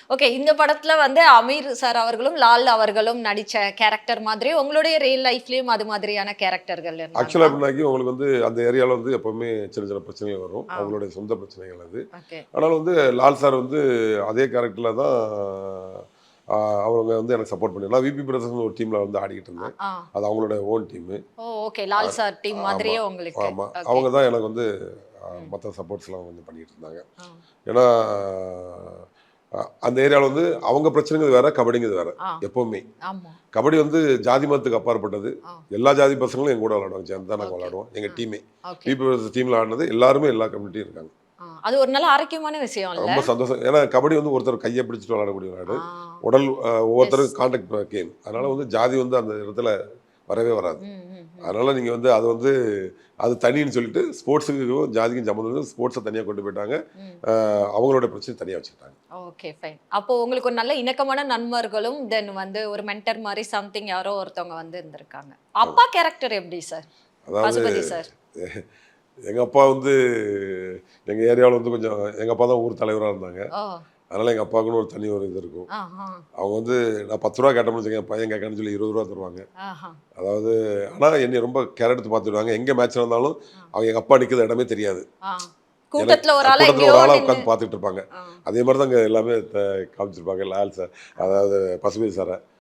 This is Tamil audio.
ஓகே. இந்த படத்துல வந்து அமீர் சார் அவர்களும், லால் அவர்களும் நடிச்ச கேரக்டர் மாதிரி உங்களுடைய ரியல் லைஃப்லயும் அது மாதிரியான கேரக்டர்கள் ஆக்சுவலா இருந்தாங்களா? எப்படின்னாக்கி உங்களுக்கு வந்து அந்த ஏரியால வந்து எப்பவுமே சின்ன சின்ன பிரச்சனைகள் வரும். ஆ. அவங்களுடைய சொந்த பிரச்சனைகள் அது. ஓகே. ஆனாலும் வந்து லால் சார் வந்து அதே கேரக்டர்ல தான் அ அவங்க வந்து எனக்கு சப்போர்ட் பண்ணி நான் விபி பிரதர்ஸ்னு ஒரு டீம்ல வந்து ஆடிக்கிட்டு இருந்தேன். ஆ. அது அவங்களோட ஓன் டீமு. ஓ! ஓகே. அ லால் சார் டீம் ஆமா, மாதிரியே உங்களுக்கு. ஆமா. ஓகே. அவங்க தான் எனக்கு வந்து ம். மத்த சப்போர்ட்ஸ்லாம் வந்து பண்ணிட்டு இருந்தாங்க. ஆ. ஏன்னா, அந்த ஏரியால வந்து அவங்க பிரச்சனைங்கிறது வேற, கபடிங்கிறது வேற. ஆ. எப்பவுமே. ஆமா. கபடி வந்து ஜாதி மதத்துக்கு அப்பாற்பட்டது. ஆ. எல்லா ஜாதி பசங்களும் எங்க கூட விளையாடுவாங்க. சேர்ந்து தான் நாங்க ஓகே. விளையாடுவோம். எங்க ஆ. டீமே. ஓகே. விபி பிரதர்ஸ் டீம்ல ஆடுனது எல்லாருமே எல்லா கம்யூனிட்டியும் இருக்காங்க. அது ஒரு நல்ல ஆரோக்கியமான விஷயம் இல்ல? ரொம்ப சந்தோஷம். ஏன்னா கபடி வந்து ஒருத்தர் கைய பிடிச்சுட்டு விளையாடக்கூடிய விளையாட்டு. ஆ. உடல் எஸ். ஒவ்வொருத்தரும் கான்டாக்ட் கேம். அதனால ம். வந்து ஜாதி வந்து அந்த இடத்துல வரவே வராது. ம், ம், ம். அதனால நீங்க வந்து அது வந்து அது தனின்னு சொல்லிட்டு ஸ்போர்ட்ஸுக்கும் ஜாதிக்கும் சம்மந்தம் இல்ல. ஸ்போர்ட்ஸ தனியா கொண்டு போயிட்டாங்க. ம். அவங்களோட பிரச்சனைய தனியா வச்சுக்கிட்டாங்க. Okay, fine. அப்போ உங்களுக்கு ஒரு நல்ல இணக்கமான நண்பர்களும், தென் வந்து ஒரு மென்டர் மாரி சம்திங் யாரோ ஒருத்தவங்க வந்து இருந்திருக்காங்க. ஆமா. அப்பா கேரக்டர் எப்படி சார்? அதாவது பசுபதி சார். எங்க அப்பா வந்து எங்க ஏரியாவுல வந்து கொஞ்சம் எங்க அப்பா தான் ஊர் தலைவரா இருந்தாங்க. ஓ! அதனால எங்க அப்பாவுக்குன்னு ஒரு தனி ஒரு இது இருக்கும். ஆஹா, அவங்க வந்து நான் ரூ. 10 கேட்டோம்னு வச்சுக்கோங்க, என் பையன் கேட்கறான்னு சொல்லி ரூ. 20 தருவாங்க. ஆஹா. அதாவது ஆனா என்னைய ரொம்ப கேர் எடுத்து பார்த்துக்கிடுவாங்க. எங்க மேட்ச் நடந்தாலும் ஆ. அவங்க எங்க அப்பா நிக்கிற இடமே தெரியாது. ஆ. எனக்கு கூட்டத்துல ஒரு ஆளா கூட்டத்துல எங்கேயோ ஒரு ஆளா நின்னு. உட்காந்து பார்த்துட்டு இருப்பாங்க. ஆ. அதே மாரி தான் அங்க எல்லாமே காமிச்சிருப்பாங்க லால் சார், அதாவது பசுபதி சார.